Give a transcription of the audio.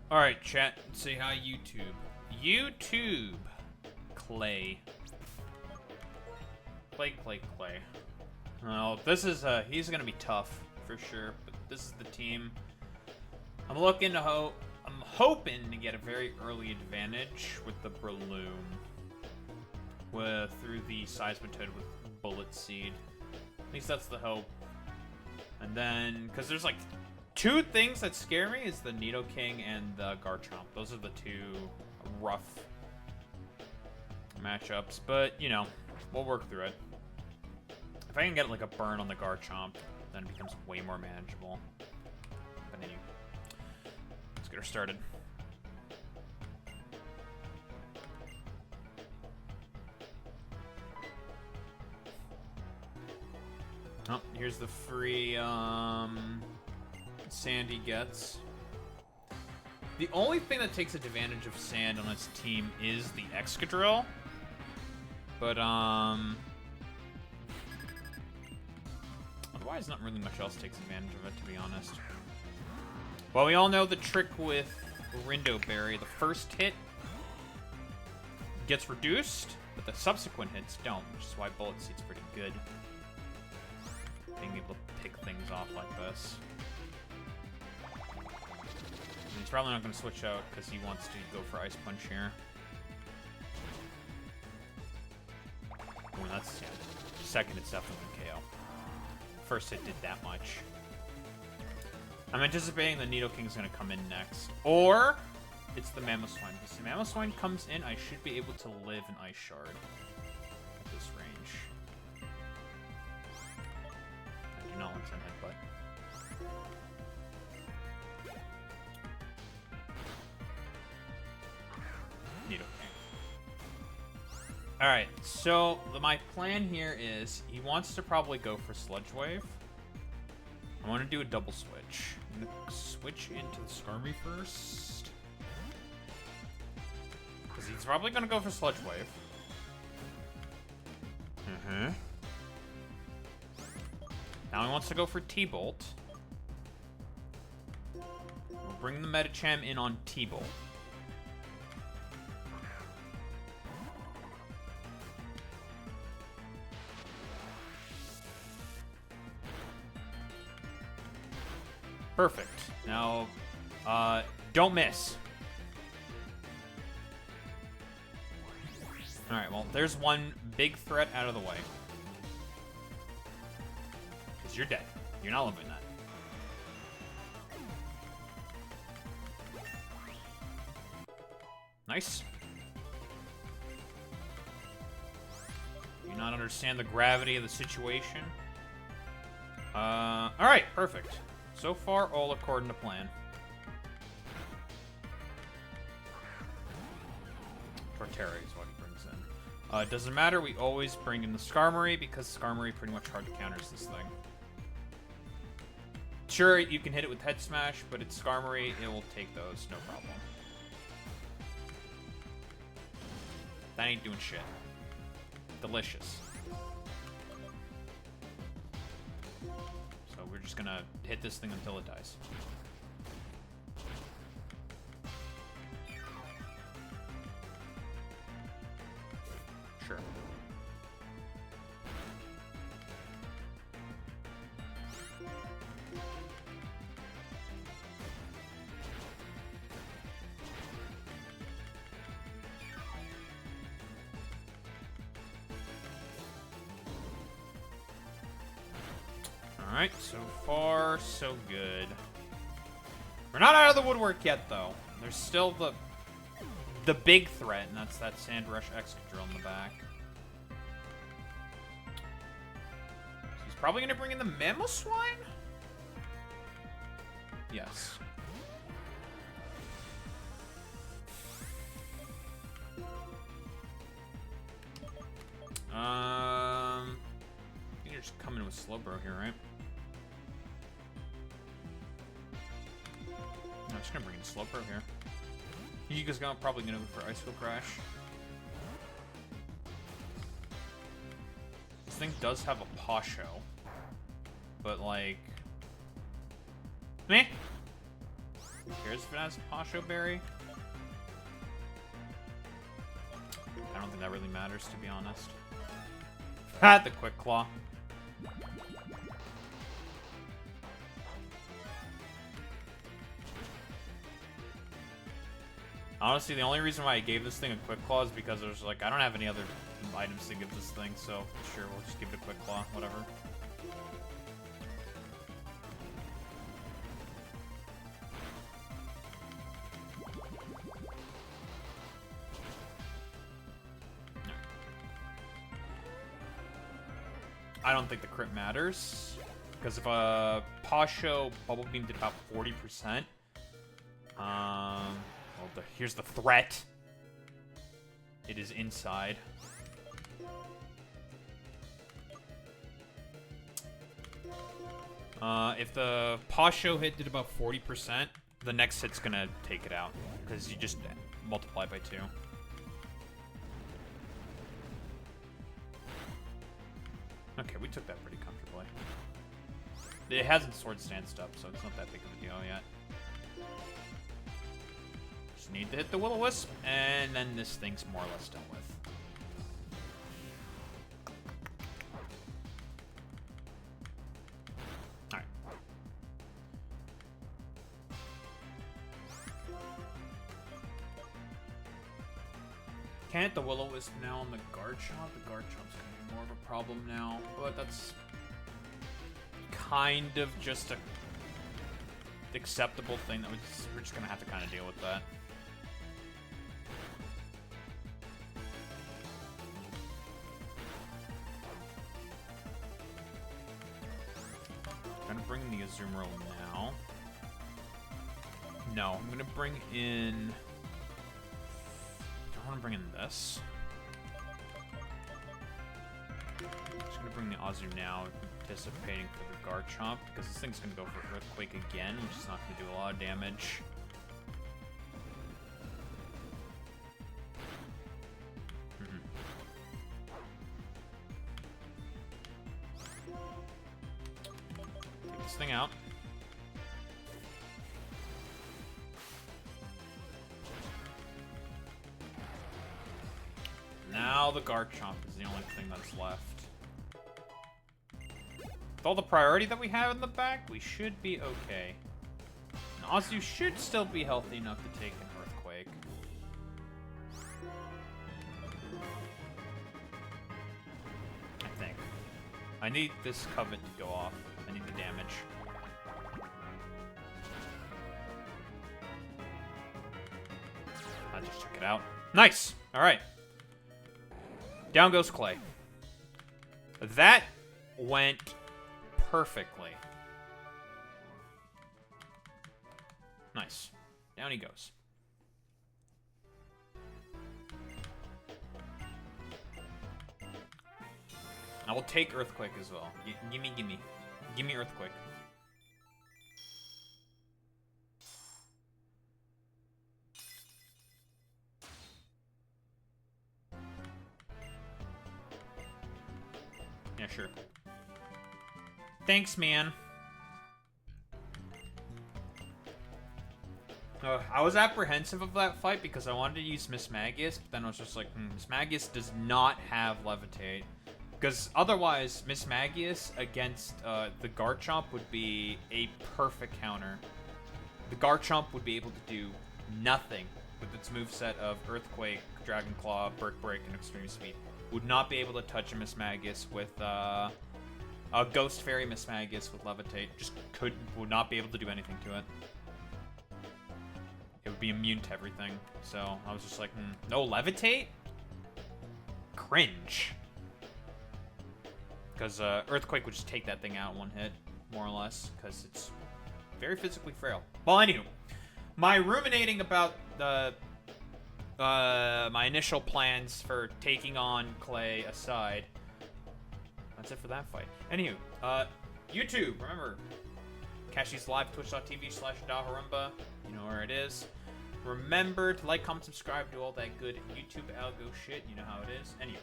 Alright, chat. Let's see how YouTube. YouTube. Clay. Clay. Well, this is, he's gonna be tough, for sure. But this is the team. I'm hoping to get a very early advantage with the Breloom. Through the Seismitoad with Bullet Seed. At least that's the hope. And then, because there's like two things that scare me is the Nidoking and the Garchomp. Those are the two rough matchups, but you know, we'll work through it. If I can get like a burn on the Garchomp, then it becomes way more manageable. But anyway, let's get her started. Oh, here's the free Sand he gets. The only thing that takes advantage of Sand on his team is the Excadrill. But otherwise not really much else takes advantage of it, to be honest. Well, we all know the trick with Rindo Berry. The first hit gets reduced, but the subsequent hits don't, which is why Bullet Seed's pretty good. Being able to pick things off like this. And he's probably not going to switch out because he wants to go for Ice Punch here. Oh, that's, yeah. Second, it's definitely KO. First hit did that much. I'm anticipating the Nidoking's going to come in next. Or it's the Mamoswine. If the Mamoswine comes in, I should be able to live an Ice Shard at this range. I do not want to send Headbutt. Nidoking. Alright, so my plan here is he wants to probably go for Sludge Wave. I want to do a double switch. I'm going to switch into the Skarmory first. Because he's probably going to go for Sludge Wave. Now he wants to go for T-Bolt. We'll bring the Medicham in on T-Bolt. Perfect. Now, don't miss. Alright, well, there's one big threat out of the way. Because you're dead. You're not living that. Nice. Do you not understand the gravity of the situation? Alright, perfect. So far, all according to plan. Torterra is what he brings in. It doesn't matter, we always bring in the Skarmory, because Skarmory pretty much hard counters this thing. Sure, you can hit it with Head Smash, but it's Skarmory, it will take those, no problem. That ain't doing shit. Delicious. So we're just gonna hit this thing until it dies. Sure. Alright, so far, so good. We're not out of the woodwork yet, though. There's still the big threat, and that's that Sandrush Excadrill in the back. So he's probably going to bring in the Mamoswine? Yes. You're just coming with Slowbro here, right? No, I'm just gonna bring in Slowbro here. Yuga's probably gonna go for Ice Wheel Crash. This thing does have a Pasho, but like, meh. cares if it has Pasho Berry. I don't think that really matters, to be honest. Had the Quick Claw. Honestly, the only reason why I gave this thing a Quick Claw is because there's like, I don't have any other items to give this thing, so sure, we'll just give it a Quick Claw, whatever. I don't think the crit matters, because if a Pasho Bubble Beam did about 40%, well, here's the threat. It is inside. If the Pasho hit did about 40%, the next hit's gonna take it out, because you just multiply by 2. Okay, we took that pretty comfortably. It hasn't sword stanced up, so it's not that big of a deal yet. Just need to hit the Will-O-Wisp, and then this thing's more or less dealt with. Alright. Can't hit the Will-O-Wisp now on the Garchomp. The Garchomp's gonna be more of a problem now, but that's kind of just a acceptable thing that we're just gonna have to kind of deal with that. I'm gonna bring the Azumarill now. No, I'm gonna bring in. I want to bring in this. I'm just gonna bring the Azu now, anticipating for the Garchomp, because this thing's gonna go for Earthquake again, which is not gonna do a lot of damage. Take this thing out. Now the Garchomp is the only thing that's left. With all the priority that we have in the back, we should be okay. And Azu should still be healthy enough to take an Earthquake. I think. I need this Covet to go off. I need the damage. I just took it out. Nice! Alright. Down goes Clay. That went perfectly. Nice. Down he goes. I will take Earthquake as well. Gimme. Gimme Earthquake. Yeah, sure. Thanks, man. I was apprehensive of that fight because I wanted to use Mismagius, but then I was just like, Mismagius does not have Levitate. Because otherwise, Mismagius against the Garchomp would be a perfect counter. The Garchomp would be able to do nothing with its moveset of Earthquake, Dragon Claw, Brick Break, and Extreme Speed. Would not be able to touch a Mismagius with a Ghost Fairy Mismagius with Levitate. Just would not be able to do anything to it. It would be immune to everything. So I was just like, no Levitate? Cringe. Because Earthquake would just take that thing out in one hit, more or less, because it's very physically frail. Well, anywho, my ruminating about the my initial plans for taking on Clay aside, that's it for that fight. Anywho, YouTube, remember, catch these live, twitch.tv/Daharumba, you know where it is. Remember to like, comment, subscribe, do all that good YouTube algo shit, you know how it is. Anywho.